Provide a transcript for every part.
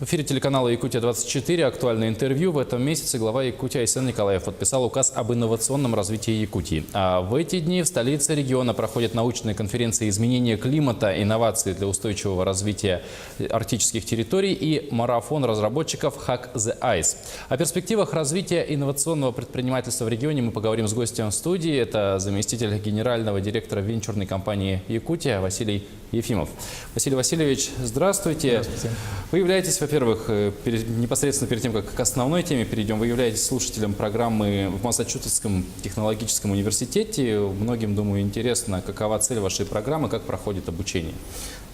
В эфире телеканала «Якутия-24» актуальное интервью. В этом месяце глава Якутии Айсен Николаев подписал указ об инновационном развитии Якутии. А в эти дни в столице региона проходят научные конференции «Изменение климата, инновации для устойчивого развития арктических территорий» и марафон разработчиков «Hack the Ice». О перспективах развития инновационного предпринимательства в регионе мы поговорим с гостем студии. Это заместитель генерального директора венчурной компании «Якутия» Василий Ефимов. Василий Васильевич, здравствуйте. Здравствуйте. Вы являетесь, во-первых, непосредственно перед тем, как к основной теме перейдем, вы являетесь слушателем программы в Массачусетском технологическом университете. Многим, думаю, интересно, какова цель вашей программы, как проходит обучение.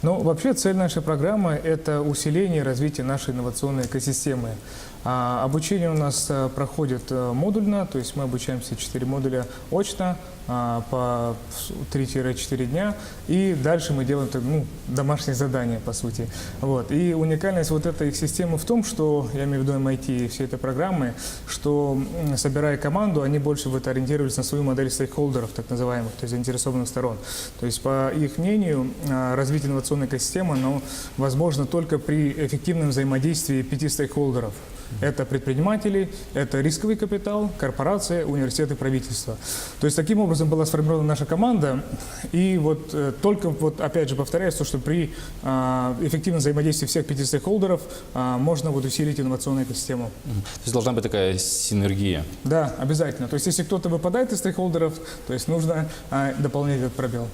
Ну, вообще цель нашей программы – это усиление и развитие нашей инновационной экосистемы. Обучение у нас проходит модульно, то есть мы обучаемся 4 модуля очно по 3-4 дня, и дальше мы делаем домашние задания, по сути. Вот. И уникальность вот этой системы в том, что, я имею в виду MIT и все этой программы, что, собирая команду, они больше ориентировались на свою модель стейкхолдеров, так называемых, то есть заинтересованных сторон. То есть, по их мнению, развитие инновационной экосистемы возможно только при эффективном взаимодействии 5 стейкхолдеров. Это предприниматели, это рисковый капитал, корпорации, университеты, правительство. То есть таким образом была сформирована наша команда. И только опять же повторяюсь, что при эффективном взаимодействии всех 5 стейкхолдеров можно усилить инновационную экосистему. То есть должна быть такая синергия? Да, обязательно. То есть если кто-то выпадает из стейкхолдеров, то есть нужно дополнять этот пробел.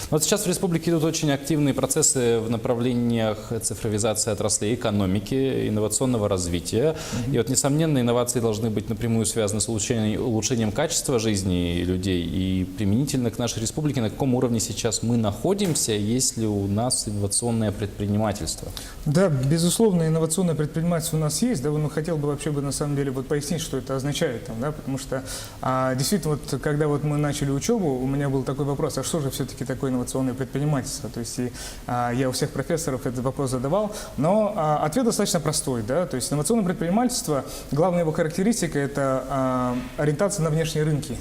Вот сейчас в республике идут очень активные процессы в направлениях цифровизации отраслей экономики, инновационного развития. И несомненно, инновации должны быть напрямую связаны с улучшением качества жизни людей. И применительно к нашей республике, на каком уровне сейчас мы находимся, есть ли у нас инновационное предпринимательство? Да, безусловно, инновационное предпринимательство у нас есть. Но хотел бы вообще на самом деле пояснить, что это означает. Потому что действительно, когда мы начали учебу, у меня был такой вопрос, а что же все-таки такое инновационное предпринимательство? То есть я у всех профессоров этот вопрос задавал, но ответ достаточно простой. То есть инновационное предпринимательство, главная его характеристика – это ориентация на внешние рынки.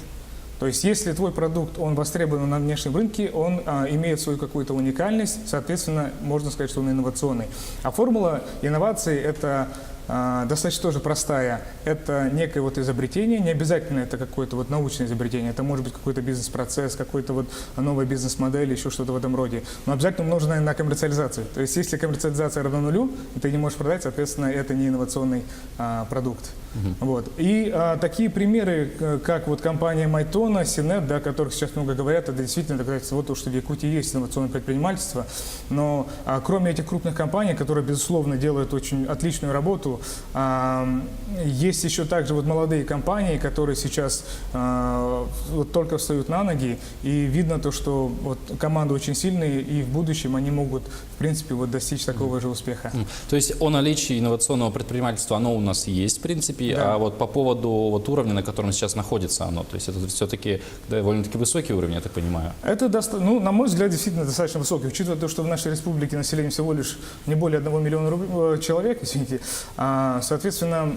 То есть если твой продукт, он востребован на внешнем рынке, он имеет свою какую-то уникальность, соответственно, можно сказать, что он инновационный. А формула инновации – это достаточно тоже простая. Это некое изобретение, не обязательно это какое-то научное изобретение, это может быть какой-то бизнес-процесс, какой-то новая бизнес-модель, еще что-то в этом роде. Но обязательно нужно на коммерциализацию. То есть если коммерциализация равна нулю, и ты не можешь продать, соответственно, это не инновационный продукт. И такие примеры, как компания Майтона, Синет, о которых сейчас много говорят, это действительно доказательство того, что в Якутии есть инновационное предпринимательство. Но кроме этих крупных компаний, которые, безусловно, делают очень отличную работу, есть еще также молодые компании, которые сейчас только встают на ноги, и видно то, что команды очень сильные, и в будущем они могут, в принципе, достичь такого же успеха. То есть о наличии инновационного предпринимательства, оно у нас есть, в принципе, да. А по поводу уровня, на котором сейчас находится оно, то есть это все-таки довольно-таки высокий уровень, я так понимаю? Это, на мой взгляд, действительно достаточно высокий, учитывая то, что в нашей республике население всего лишь не более 1 миллиона человек, извините, соответственно,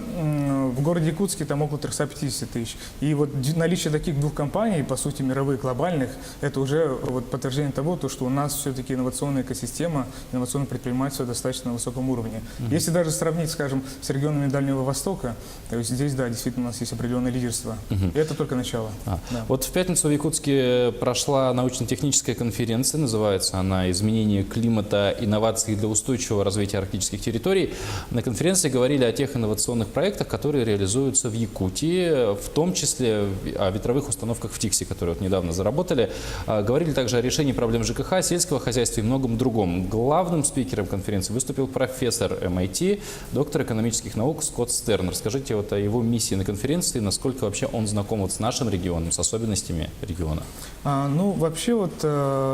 в городе Якутске там около 350 тысяч. И наличие таких 2 компаний, по сути, мировых, глобальных, это уже подтверждение того, что у нас все-таки инновационная экосистема, инновационное предпринимательство достаточно на высоком уровне. Если даже сравнить, скажем, с регионами Дальнего Востока, то есть здесь, да, действительно у нас есть определенное лидерство. И это только начало. Да. В пятницу в Якутске прошла научно-техническая конференция, называется она «Изменение климата, инновации для устойчивого развития арктических территорий». На конференции говорили о тех инновационных проектах, которые реализуются в Якутии, в том числе о ветровых установках в Тиксе, которые недавно заработали. Говорили также о решении проблем ЖКХ, сельского хозяйства и многом другом. Главным спикером конференции выступил профессор MIT, доктор экономических наук Скотт Стерн. Расскажите о его миссии на конференции, насколько вообще он знаком с нашим регионом, с особенностями региона. Вообще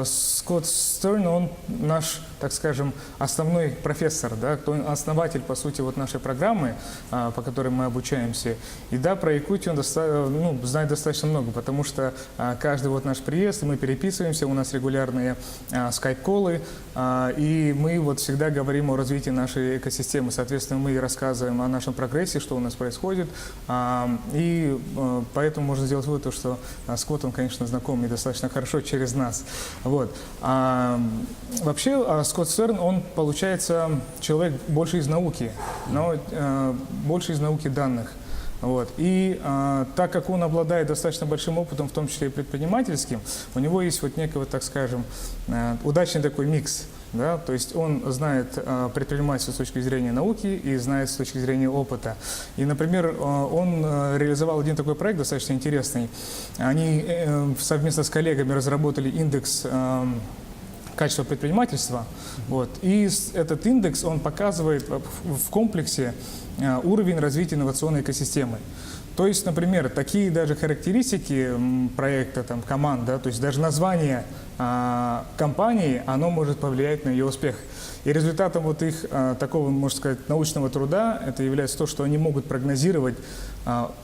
Скотт Стерн, он наш, так скажем, основной профессор, основатель, по сути, нашей программы, по которой мы обучаемся. И да, про Якутию он знает достаточно много, потому что каждый наш приезд, мы переписываемся, у нас регулярные скайп-коллы, и мы всегда говорим о развитии нашей экосистемы. Соответственно, мы рассказываем о нашем прогрессе, что у нас происходит, и поэтому можно сделать вывод, что Скотт, он, конечно, знаком и достаточно хорошо через нас. Вообще, Скотт Стерн, он, получается, человек больше из науки, но больше из науки данных. Вот. И так как он обладает достаточно большим опытом, в том числе и предпринимательским, у него есть вот некий, вот, так скажем, удачный такой микс. Да? То есть он знает предпринимательство с точки зрения науки и знает с точки зрения опыта. И, например, он реализовал один такой проект достаточно интересный. Они совместно с коллегами разработали индекс качества предпринимательства. Вот. И этот индекс, он показывает в комплексе уровень развития инновационной экосистемы. То есть, например, такие даже характеристики проекта, там, команд, да, то есть даже название компании, оно может повлиять на ее успех. И результатом вот их такого, можно сказать, научного труда, это является то, что они могут прогнозировать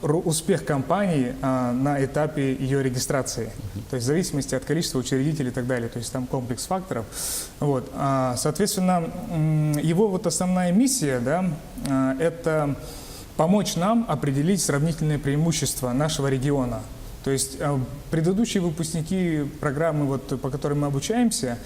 успех компании на этапе ее регистрации. То есть в зависимости от количества учредителей и так далее. То есть там комплекс факторов. Вот. Соответственно, его вот основная миссия, да, это помочь нам определить сравнительные преимущества нашего региона. То есть предыдущие выпускники программы, вот, по которой мы обучаемся,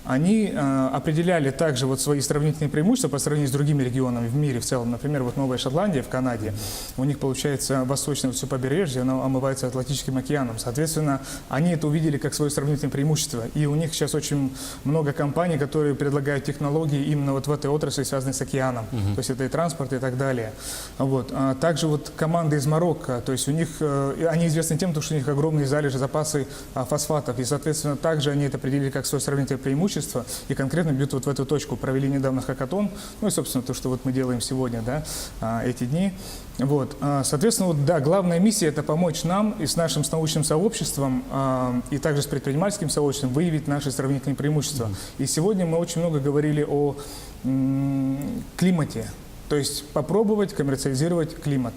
они определяли также вот свои сравнительные преимущества по сравнению с другими регионами в мире в целом. Например, вот Новая Шотландия в Канаде, у них получается восточное все побережье, оно омывается Атлантическим океаном. Соответственно, они это увидели как свое сравнительное преимущество. И у них сейчас очень много компаний, которые предлагают технологии именно вот в этой отрасли, связанной с океаном. То есть это и транспорт и так далее. Вот. Также вот команды из Марокко, то есть у них, они известны тем, что у них огромные залежи, запасы фосфатов. И, соответственно, также они это определили как свое сравнительное преимущество. И конкретно бьют вот в эту точку. Провели недавно хакатон, ну и, собственно, то, что вот мы делаем сегодня, да, эти дни. Вот. Соответственно, вот, да, главная миссия – это помочь нам и с нашим научным сообществом, и также с предпринимательским сообществом выявить наши сравнительные преимущества. И сегодня мы очень много говорили о климате, то есть попробовать коммерциализировать климат.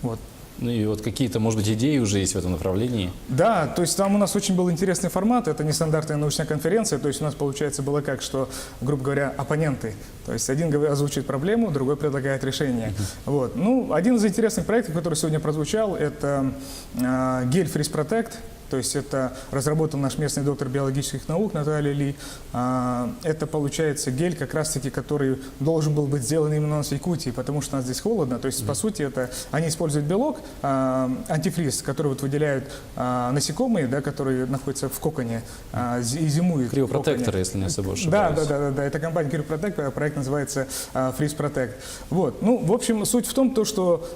Вот. Ну и вот какие-то, может быть, идеи уже есть в этом направлении? Да, то есть там у нас очень был интересный формат, это нестандартная научная конференция, то есть у нас, получается, было как, что, грубо говоря, оппоненты. То есть один озвучивает проблему, другой предлагает решение. Вот. Ну, один из интересных проектов, который сегодня прозвучал, это гель Freeze Protect. То есть это разработал наш местный доктор биологических наук Наталья Ли. Это, получается, гель, как раз-таки, который должен был быть сделан именно у нас в Якутии, потому что у нас здесь холодно. То есть, по сути, это они используют белок, антифриз, который вот выделяют насекомые, да, которые находятся в коконе и зимуют. Криопротектор, если не ошибаюсь. Да. Это компания Криопротектор, проект называется Freeze Protect. Вот. Ну, в общем, суть в том, что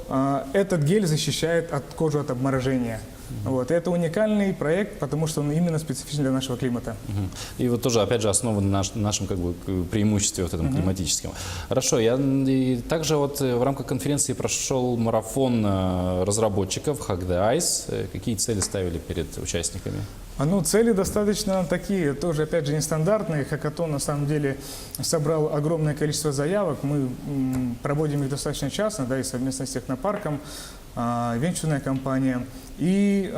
этот гель защищает от кожи от обморожения. Вот. Это уникальный проект, потому что он именно специфичен для нашего климата. И вот тоже, опять же, основан на нашем как бы преимуществе вот этом климатическом. Хорошо, и также вот в рамках конференции прошел марафон разработчиков Hack the Ice. Какие цели ставили перед участниками? Ну, цели достаточно такие, тоже, опять же, нестандартные. Хакатон, на самом деле, собрал огромное количество заявок. Мы проводим их достаточно часто, да, и совместно с технопарком, венчурная компания. И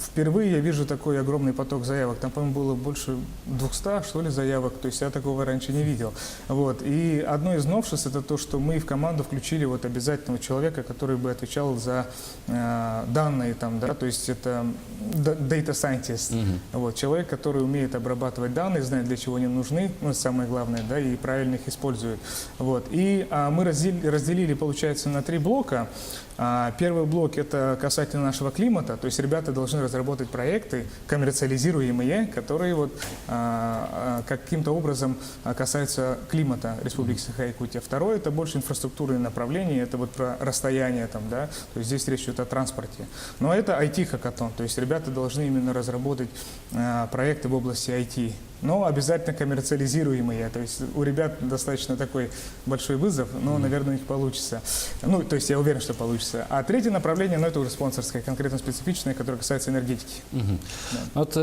впервые я вижу такой огромный поток заявок. Там, по-моему, было больше 200, что ли, заявок. То есть я такого раньше не видел. Вот. И одно из новшеств – это то, что мы в команду включили вот обязательного человека, который бы отвечал за данные. Там, да? То есть это data scientist. Вот. Человек, который умеет обрабатывать данные, знает, для чего они нужны, ну, самое главное, да, и правильно их использует. Вот. И мы разделили, получается, на 3 блока. Первый блок – это касательно нашего климата, то есть ребята должны разработать проекты, коммерциализируемые, которые вот, каким-то образом касаются климата Республики Саха-Якутия. Второе – это больше инфраструктурные направления, это вот про расстояние, там, да, то есть здесь речь идет о транспорте. Но это IT-хакатон, то есть ребята должны именно разработать проекты в области IT. Но обязательно коммерциализируемые. То есть у ребят достаточно такой большой вызов, но, наверное, у них получится. Ну, то есть я уверен, что получится. А третье направление, ну, это уже спонсорское, конкретно специфичное, которое касается энергетики. Да. Вот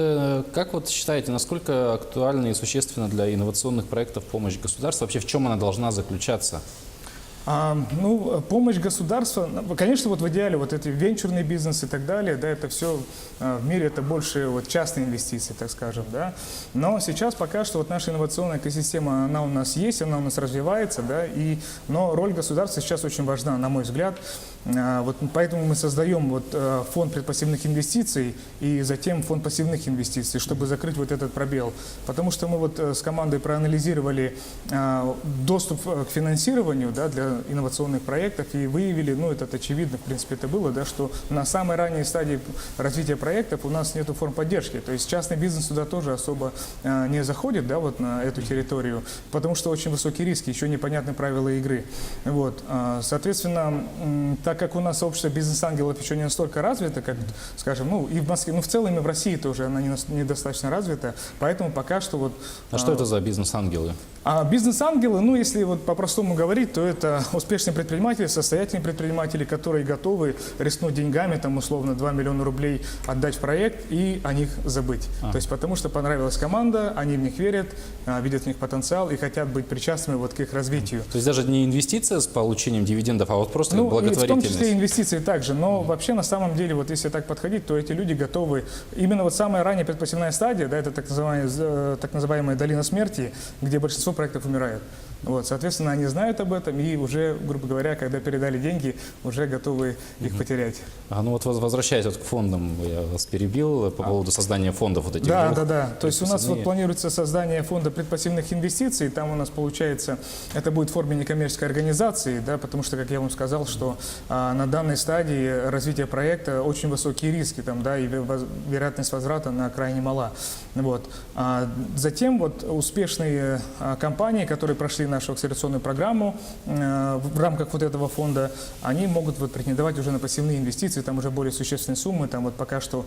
как вот считаете, насколько актуальна и существенна для инновационных проектов помощь государства? Вообще в чем она должна заключаться? Ну, помощь государства, конечно, вот в идеале вот эти венчурный бизнес и так далее, да, это все в мире, это больше вот частные инвестиции, так скажем, да. Но сейчас пока что вот наша инновационная экосистема, она у нас есть, она у нас развивается, да, но роль государства сейчас очень важна, на мой взгляд. Вот поэтому мы создаем вот фонд предпассивных инвестиций и затем фонд пассивных инвестиций, чтобы закрыть вот этот пробел. Потому что мы вот с командой проанализировали доступ к финансированию, да, для инновационных проектов и выявили, ну это очевидно, в принципе это было, да, что на самой ранней стадии развития проектов у нас нет форм поддержки. То есть частный бизнес туда тоже особо не заходит, да, вот на эту территорию, потому что очень высокие риски, еще непонятны правила игры. Вот. Соответственно, так как у нас сообщество бизнес-ангелов еще не настолько развито, как, скажем, ну и в Москве, ну в целом и в России тоже она недостаточно развита, поэтому пока что вот... А что это за бизнес-ангелы? А бизнес-ангелы, ну если вот по-простому говорить, то это успешные предприниматели, состоятельные предприниматели, которые готовы рискнуть деньгами, там условно 2 миллиона рублей отдать в проект и о них забыть. То есть потому что понравилась команда, они в них верят, видят в них потенциал и хотят быть причастными вот к их развитию. То есть даже не инвестиция с получением дивидендов, а вот просто Ну, и в благотворительность. том числе инвестиции также, но вообще на самом деле, вот если так подходить, то эти люди готовы, именно вот самая ранняя предпассивная стадия, да, это так называемая долина смерти, где большинство проектов умирает. Вот, соответственно, они знают об этом и уже, грубо говоря, когда передали деньги, уже готовы их потерять. Ну вот возвращаясь вот к фондам, я вас перебил по поводу создания фондов вот этих Да, двух. да. То есть у нас вот планируется создание фонда предпассивных инвестиций. Там у нас получается, это будет в форме некоммерческой организации, да, потому что, как я вам сказал, что на данной стадии развития проекта очень высокие риски, там, да, и вероятность возврата на крайне мала. Вот. Затем вот успешные компании, которые прошли нашу акселерационную программу в рамках вот этого фонда, они могут вот претендовать уже на пассивные инвестиции, там уже более существенные суммы, там вот пока что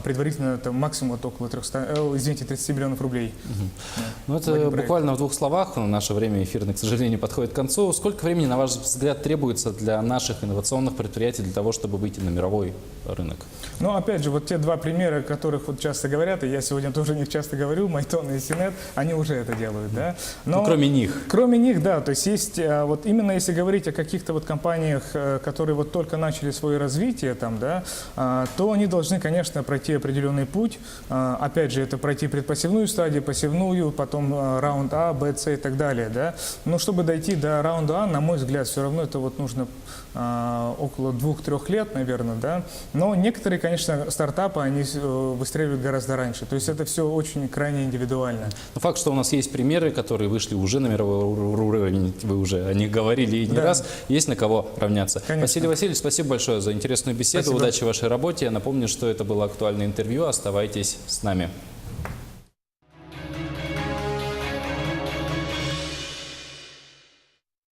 предварительно там максимум вот около 30 миллионов рублей. Ну это буквально в двух словах, наше время эфирное, к сожалению, подходит к концу. Сколько времени, на ваш взгляд, требуется для наших инновационных предприятий для того, чтобы выйти на мировой рынок? Ну, опять же, вот те два примера, о которых вот часто говорят, и я сегодня тоже о них часто говорю, Майтон и Синет, они уже это делают, да. Но, ну, кроме них. Кроме них, да, то есть есть, вот именно если говорить о каких-то вот компаниях, которые вот только начали свое развитие там, да, то они должны, конечно, пройти определенный путь. Опять же, это пройти предпассивную стадию, пассивную, потом раунд А, Б, С и так далее, да. Но чтобы дойти до раунда А, на мой взгляд, все равно это вот нужно около 2-3 лет, наверное, да. Но некоторые, конечно, стартапы, они выстреливают гораздо раньше. То есть это все очень крайне индивидуально. Но факт, что у нас есть примеры, которые вышли уже на мировой уровень, вы уже о них говорили и не раз, есть на кого равняться. Конечно. Василий Васильевич, спасибо большое за интересную беседу, Спасибо. удачи в вашей работе. Я напомню, что это было актуальное интервью, оставайтесь с нами.